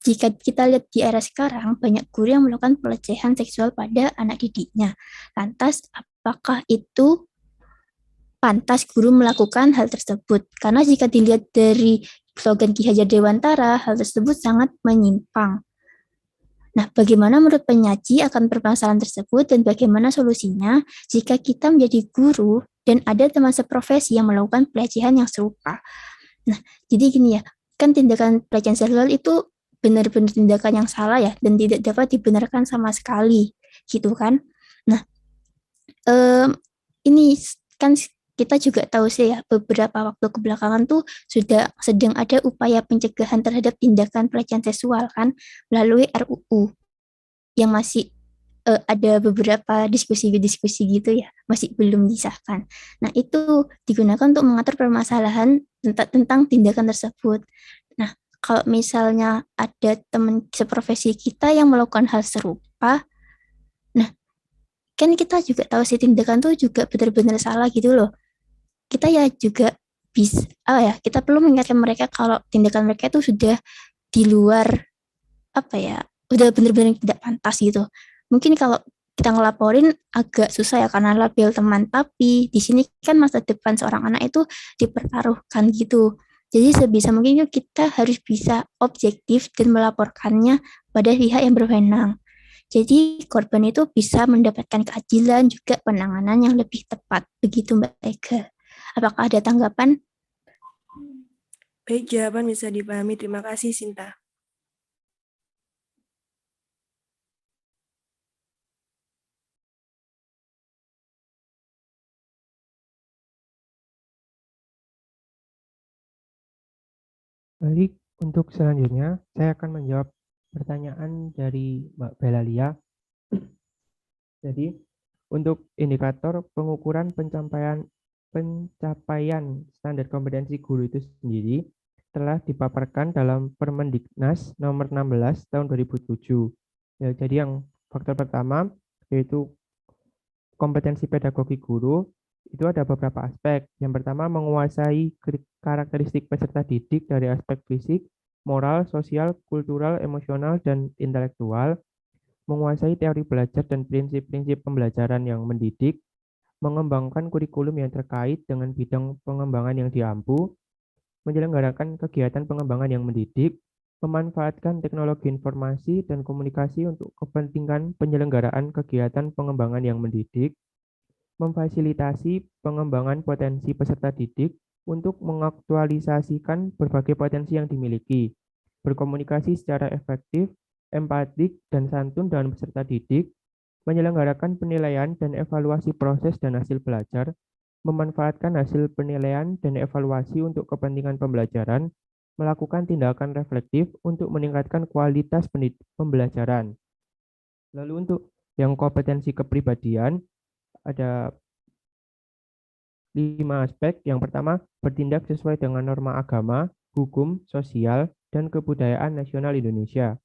Jika kita lihat di era sekarang, banyak guru yang melakukan pelecehan seksual pada anak didiknya. Lantas, apakah itu pantas guru melakukan hal tersebut? Karena jika dilihat dari slogan Ki Hajar Dewantara, hal tersebut sangat menyimpang. Nah, bagaimana menurut penyaji akan permasalahan tersebut dan bagaimana solusinya jika kita menjadi guru dan ada teman seprofesi yang melakukan pelecehan yang serupa? Nah, jadi gini ya, kan tindakan pelecehan seksual itu benar-benar tindakan yang salah ya, dan tidak dapat dibenarkan sama sekali, gitu kan? Nah, ini kan kita juga tahu sih ya, beberapa waktu kebelakangan tuh sudah sedang ada upaya pencegahan terhadap tindakan pelecehan seksual kan, melalui RUU yang masih ada beberapa diskusi-diskusi gitu ya, masih belum disahkan. Nah, itu digunakan untuk mengatur permasalahan tentang tindakan tersebut. Nah, kalau misalnya ada teman seprofesi kita yang melakukan hal serupa, nah, kan kita juga tahu sih tindakan tuh juga benar-benar salah gitu loh. Kita ya juga bisa, kita perlu mengingatkan mereka kalau tindakan mereka itu sudah di luar, udah benar-benar tidak pantas gitu. Mungkin kalau kita ngelaporin agak susah ya karena label teman, tapi di sini kan masa depan seorang anak itu dipertaruhkan gitu. Jadi sebisa mungkin kita harus bisa objektif dan melaporkannya pada pihak yang berwenang. Jadi korban itu bisa mendapatkan keadilan juga penanganan yang lebih tepat. Begitu Mbak Ega. Apakah ada tanggapan? Baik, jawaban bisa dipahami. Terima kasih, Sinta. Baik, untuk selanjutnya saya akan menjawab pertanyaan dari Mbak Belalia. Jadi, untuk indikator pengukuran pencapaian standar kompetensi guru itu sendiri telah dipaparkan dalam Permendiknas nomor 16 tahun 2007. Ya, jadi yang faktor pertama yaitu kompetensi pedagogi guru itu ada beberapa aspek. Yang pertama, menguasai karakteristik peserta didik dari aspek fisik, moral, sosial, kultural, emosional, dan intelektual, menguasai teori belajar dan prinsip-prinsip pembelajaran yang mendidik, mengembangkan kurikulum yang terkait dengan bidang pengembangan yang diampu, menyelenggarakan kegiatan pengembangan yang mendidik, memanfaatkan teknologi informasi dan komunikasi untuk kepentingan penyelenggaraan kegiatan pengembangan yang mendidik, memfasilitasi pengembangan potensi peserta didik untuk mengaktualisasikan berbagai potensi yang dimiliki, berkomunikasi secara efektif, empatik, dan santun dengan peserta didik, menyelenggarakan penilaian dan evaluasi proses dan hasil belajar, memanfaatkan hasil penilaian dan evaluasi untuk kepentingan pembelajaran, melakukan tindakan reflektif untuk meningkatkan kualitas pembelajaran. Lalu untuk yang kompetensi kepribadian, ada 5 aspek. Yang pertama, bertindak sesuai dengan norma agama, hukum, sosial, dan kebudayaan nasional Indonesia.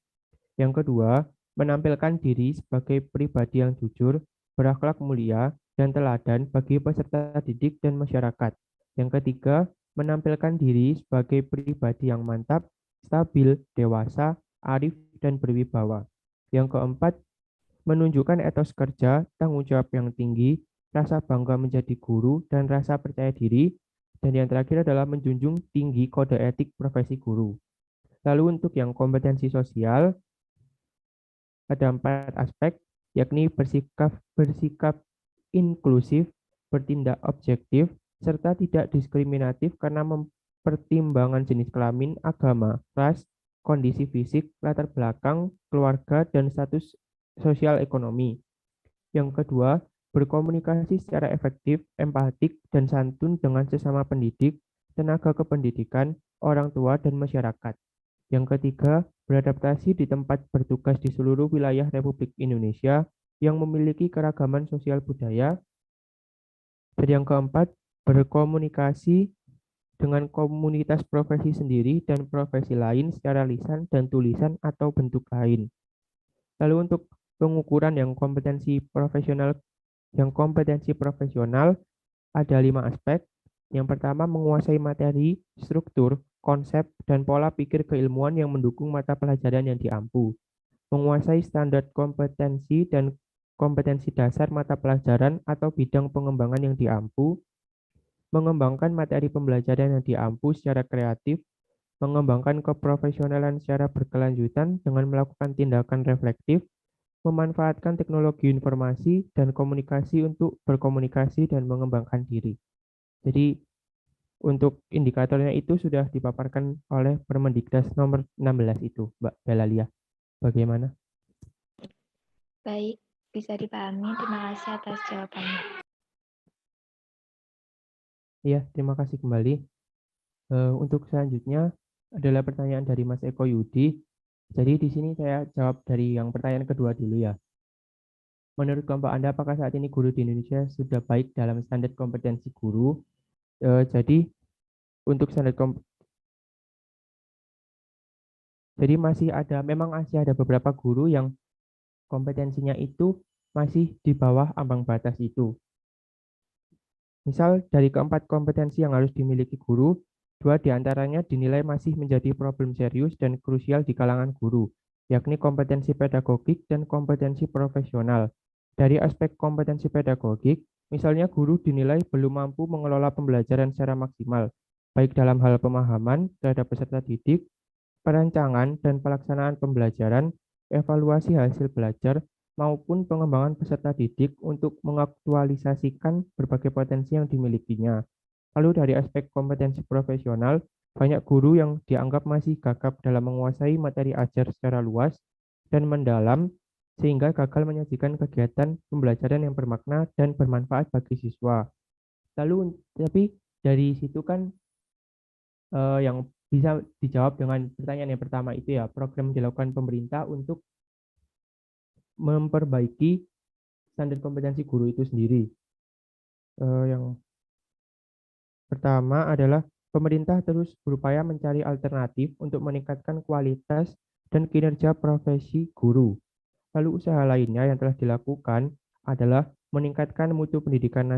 Yang kedua, menampilkan diri sebagai pribadi yang jujur, berakhlak mulia, dan teladan bagi peserta didik dan masyarakat. Yang ketiga, menampilkan diri sebagai pribadi yang mantap, stabil, dewasa, arif, dan berwibawa. Yang keempat, menunjukkan etos kerja, tanggung jawab yang tinggi, rasa bangga menjadi guru, dan rasa percaya diri. Dan yang terakhir adalah menjunjung tinggi kode etik profesi guru. Lalu untuk yang kompetensi sosial, ada 4 aspek, yakni bersikap inklusif, bertindak objektif, serta tidak diskriminatif karena mempertimbangkan jenis kelamin, agama, ras, kondisi fisik, latar belakang, keluarga, dan status sosial ekonomi. Yang kedua, berkomunikasi secara efektif, empatik, dan santun dengan sesama pendidik, tenaga kependidikan, orang tua, dan masyarakat. Yang ketiga, beradaptasi di tempat bertugas di seluruh wilayah Republik Indonesia yang memiliki keragaman sosial budaya. Dan yang keempat, berkomunikasi dengan komunitas profesi sendiri dan profesi lain secara lisan dan tulisan atau bentuk lain. Lalu untuk pengukuran yang kompetensi profesional ada 5 aspek. Yang pertama, menguasai materi, struktur, konsep, dan pola pikir keilmuan yang mendukung mata pelajaran yang diampu. Menguasai standar kompetensi dan kompetensi dasar mata pelajaran atau bidang pengembangan yang diampu. Mengembangkan materi pembelajaran yang diampu secara kreatif, mengembangkan keprofesionalan secara berkelanjutan dengan melakukan tindakan reflektif, memanfaatkan teknologi informasi dan komunikasi untuk berkomunikasi dan mengembangkan diri. Jadi untuk indikatornya itu sudah dipaparkan oleh Permendiknas nomor 16 itu, Mbak Belalia. Bagaimana? Baik, bisa dipahami. Terima kasih atas jawabannya. Iya, terima kasih kembali. Untuk selanjutnya adalah pertanyaan dari Mas Eko Yudi. Jadi di sini saya jawab dari yang pertanyaan kedua dulu ya. Menurut kelompok Anda, apakah saat ini guru di Indonesia sudah baik dalam standar kompetensi guru? Jadi untuk standar jadi memang masih ada beberapa guru yang kompetensinya itu masih di bawah ambang batas itu. Misal dari keempat kompetensi yang harus dimiliki guru, 2 diantaranya dinilai masih menjadi problem serius dan krusial di kalangan guru, yakni kompetensi pedagogik dan kompetensi profesional. Dari aspek kompetensi pedagogik, misalnya guru dinilai belum mampu mengelola pembelajaran secara maksimal, baik dalam hal pemahaman terhadap peserta didik, perancangan dan pelaksanaan pembelajaran, evaluasi hasil belajar, maupun pengembangan peserta didik untuk mengaktualisasikan berbagai potensi yang dimilikinya. Lalu dari aspek kompetensi profesional, banyak guru yang dianggap masih gagap dalam menguasai materi ajar secara luas dan mendalam, sehingga gagal menyajikan kegiatan pembelajaran yang bermakna dan bermanfaat bagi siswa. Lalu, tapi dari situ kan yang bisa dijawab dengan pertanyaan yang pertama itu ya, program yang dilakukan pemerintah untuk memperbaiki standar kompetensi guru itu sendiri. Yang pertama adalah pemerintah terus berupaya mencari alternatif untuk meningkatkan kualitas dan kinerja profesi guru. Lalu usaha lainnya yang telah dilakukan adalah meningkatkan mutu pendidikan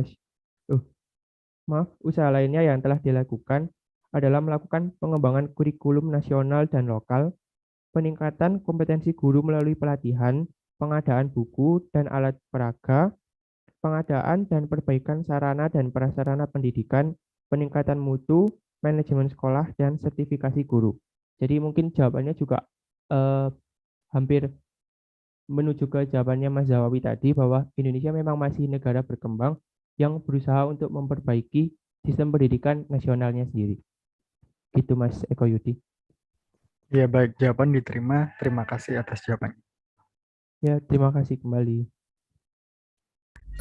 usaha lainnya yang telah dilakukan adalah melakukan pengembangan kurikulum nasional dan lokal, peningkatan kompetensi guru melalui pelatihan, pengadaan buku dan alat peraga, pengadaan dan perbaikan sarana dan prasarana pendidikan, peningkatan mutu, manajemen sekolah, dan sertifikasi guru. Jadi mungkin jawabannya juga hampir menuju ke jawabannya Mas Zawawi tadi, bahwa Indonesia memang masih negara berkembang yang berusaha untuk memperbaiki sistem pendidikan nasionalnya sendiri. Gitu Mas Eko Yudi. Ya baik, jawaban diterima. Terima kasih atas jawabannya. Ya, terima kasih kembali.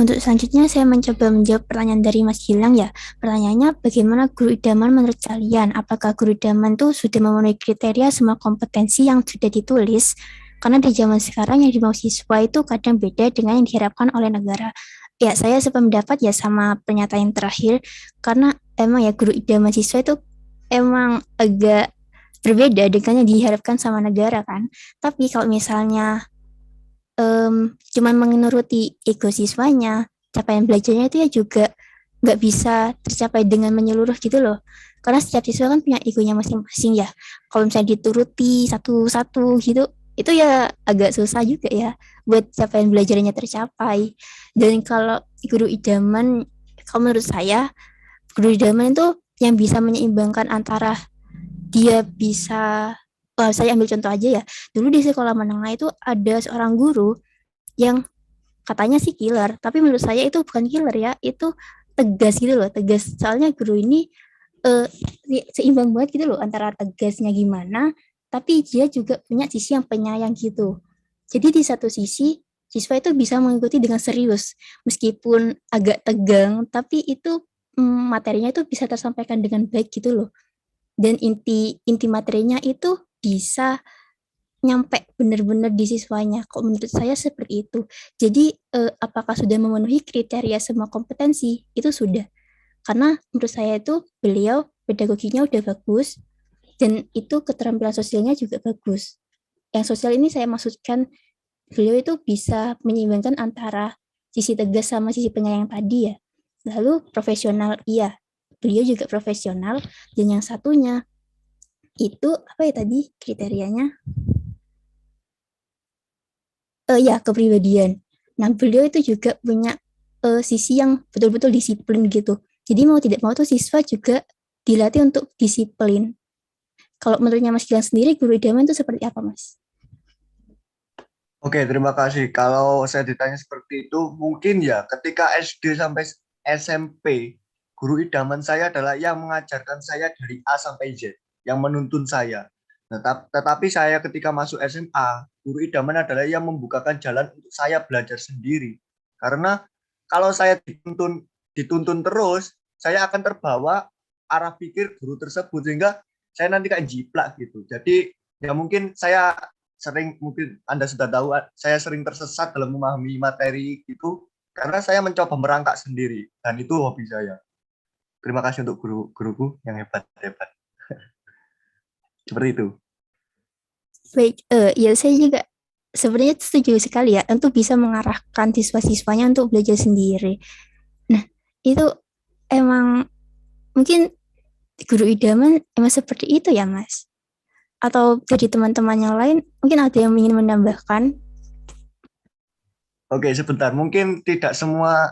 Untuk selanjutnya saya mencoba menjawab pertanyaan dari Mas Gilang ya. Pertanyaannya, bagaimana guru idaman menurut kalian? Apakah guru idaman itu sudah memenuhi kriteria semua kompetensi yang sudah ditulis? Karena di zaman sekarang yang dimau siswa itu kadang beda dengan yang diharapkan oleh negara. Ya, saya sependapat ya sama pernyataan yang terakhir, karena emang ya guru idaman siswa itu emang agak berbeda dengan yang diharapkan sama negara kan. Tapi kalau misalnya cuman menuruti ego siswanya, capaian belajarnya itu ya juga nggak bisa tercapai dengan menyeluruh gitu loh. Karena setiap siswa kan punya egonya masing-masing ya. Kalau misalnya dituruti satu-satu gitu, itu ya agak susah juga ya buat capaian belajarnya tercapai. Dan kalau guru idaman, kalau menurut saya, guru idaman itu yang bisa menyeimbangkan antara dia bisa, saya ambil contoh aja ya. Dulu di sekolah menengah itu ada seorang guru yang katanya sih killer, tapi menurut saya itu bukan killer ya, itu tegas gitu loh, tegas. Soalnya guru ini seimbang banget gitu loh antara tegasnya gimana, tapi dia juga punya sisi yang penyayang gitu. Jadi di satu sisi siswa itu bisa mengikuti dengan serius, meskipun agak tegang, tapi itu materinya itu bisa tersampaikan dengan baik gitu loh. Dan inti materinya itu bisa nyampe benar-benar di siswanya. Kalau menurut saya seperti itu. Jadi apakah sudah memenuhi kriteria semua kompetensi? Itu sudah. Karena menurut saya itu beliau pedagoginya udah bagus dan itu keterampilan sosialnya juga bagus. Yang sosial ini saya maksudkan beliau itu bisa menyeimbangkan antara sisi tegas sama sisi penyayang tadi ya. Lalu profesional, iya. Beliau juga profesional. Dan yang satunya itu apa ya tadi kriterianya? Ya, kepribadian. Nah, beliau itu juga punya sisi yang betul-betul disiplin gitu. Jadi mau tidak mau tuh siswa juga dilatih untuk disiplin. Kalau menurutnya Mas Gilang sendiri, guru idaman itu seperti apa, Mas? Oke, terima kasih. Kalau saya ditanya seperti itu, mungkin ya ketika SD sampai SMP, guru idaman saya adalah yang mengajarkan saya dari A sampai Z, yang menuntun saya. Tetapi saya ketika masuk SMA, guru idaman adalah yang membukakan jalan untuk saya belajar sendiri. Karena kalau saya dituntun terus, saya akan terbawa arah pikir guru tersebut, sehingga saya nanti kayak jiplak gitu. Jadi ya mungkin saya mungkin Anda sudah tahu, saya sering tersesat dalam memahami materi itu karena saya mencoba merangkak sendiri, dan itu hobi saya. Terima kasih untuk guruku yang hebat-hebat. Seperti itu. Baik, ya saya juga sebenarnya setuju sekali ya, untuk bisa mengarahkan siswa-siswanya untuk belajar sendiri. Nah, itu emang mungkin guru idaman emang seperti itu ya, Mas? Atau dari teman-teman yang lain mungkin ada yang ingin menambahkan? Oke, sebentar. Mungkin tidak semua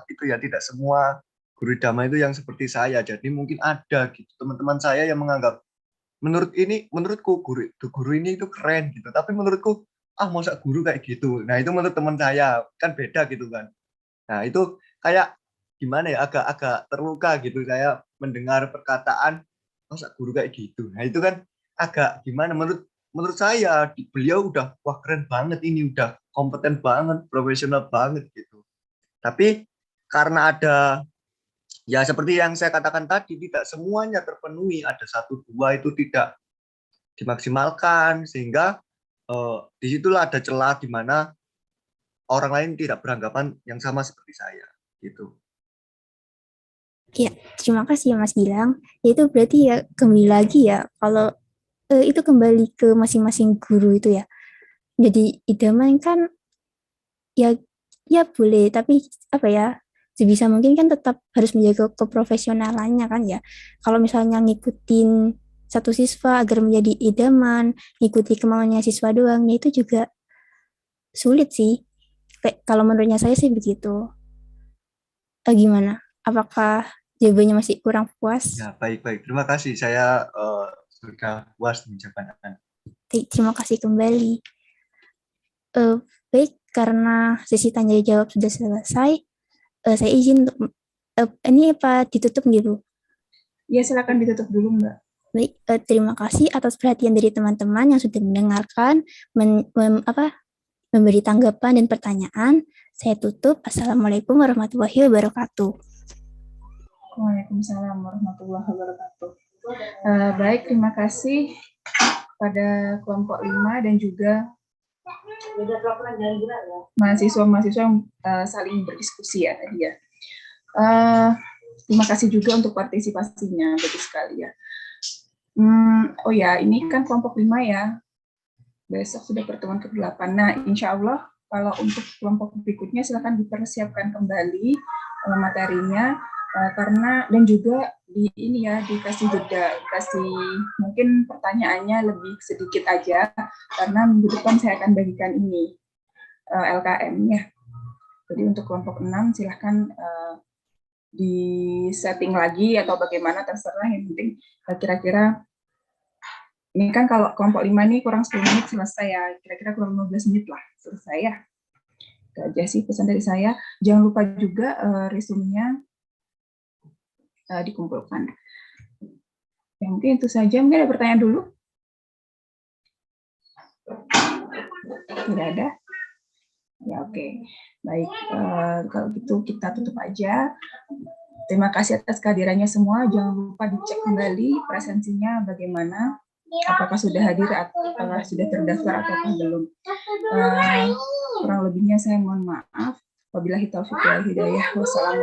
guru idaman itu yang seperti saya. Jadi mungkin ada gitu teman-teman saya yang menganggap menurutku guru ini itu keren gitu. Tapi menurutku masa guru kayak gitu. Nah, itu menurut teman saya kan beda gitu kan. Nah, itu kayak gimana ya, agak terluka gitu saya mendengar perkataan masa guru kayak gitu. Nah, itu kan agak gimana, menurut saya beliau udah wah keren banget ini, udah kompeten banget, profesional banget gitu. Tapi karena ada ya seperti yang saya katakan tadi, tidak semuanya terpenuhi, ada 1-2 itu tidak dimaksimalkan, sehingga disitulah ada celah di mana orang lain tidak beranggapan yang sama seperti saya gitu. Ya, terima kasih ya Mas Gilang. Itu berarti ya kembali lagi ya, kalau itu kembali ke masing-masing guru itu ya. Jadi idaman kan ya boleh, tapi apa ya, sebisa mungkin kan tetap harus menjaga keprofesionalannya kan ya. Kalau misalnya ngikutin satu siswa agar menjadi idaman, ngikuti kemauannya siswa doang, ya itu juga sulit sih. Kayak kalau menurutnya saya sih begitu. Gimana? Apakah jawabannya masih kurang puas? Ya, baik. Terima kasih. Saya sudah puas menjawab Anda. Terima kasih kembali. Baik, karena sesi tanya jawab sudah selesai, saya izin untuk ini apa ditutup gitu? Ya, silakan ditutup dulu, Mbak. Baik, terima kasih atas perhatian dari teman-teman yang sudah mendengarkan, memberi tanggapan dan pertanyaan. Saya tutup. Assalamualaikum warahmatullahi wabarakatuh. Waalaikumsalam warahmatullahi wabarakatuh. Baik, terima kasih pada kelompok 5 dan juga mahasiswa-mahasiswa yang saling berdiskusi ya tadi ya. Terima kasih juga untuk partisipasinya, bagus sekali ya. Oh ya, ini kan kelompok 5 ya. Besok sudah pertemuan ke-8. Nah, insya Allah kalau untuk kelompok berikutnya silakan dipersiapkan kembali materinya, karena dan juga dikasih jeda, mungkin pertanyaannya lebih sedikit aja, karena minggu depan saya akan bagikan ini LKM ya. Jadi untuk kelompok 6 silahkan di setting lagi atau bagaimana, terserah, yang penting kira-kira ini kan kalau kelompok 5 ini kurang 10 menit selesai ya, kira-kira kurang 15 menit lah selesai ya. Itu aja sih pesan dari saya. Jangan lupa juga resumenya dikumpulkan. Ya, mungkin itu saja. Mungkin ada pertanyaan dulu? Tidak ada? Ya, oke. Baik, kalau gitu kita tutup aja. Terima kasih atas kehadirannya semua. Jangan lupa dicek kembali presensinya bagaimana. Apakah sudah hadir, apakah sudah terdaftar, ataukah belum. Kurang lebihnya saya mohon maaf. Wabillahi taufiq wal hidayah. Wassalamualaikum.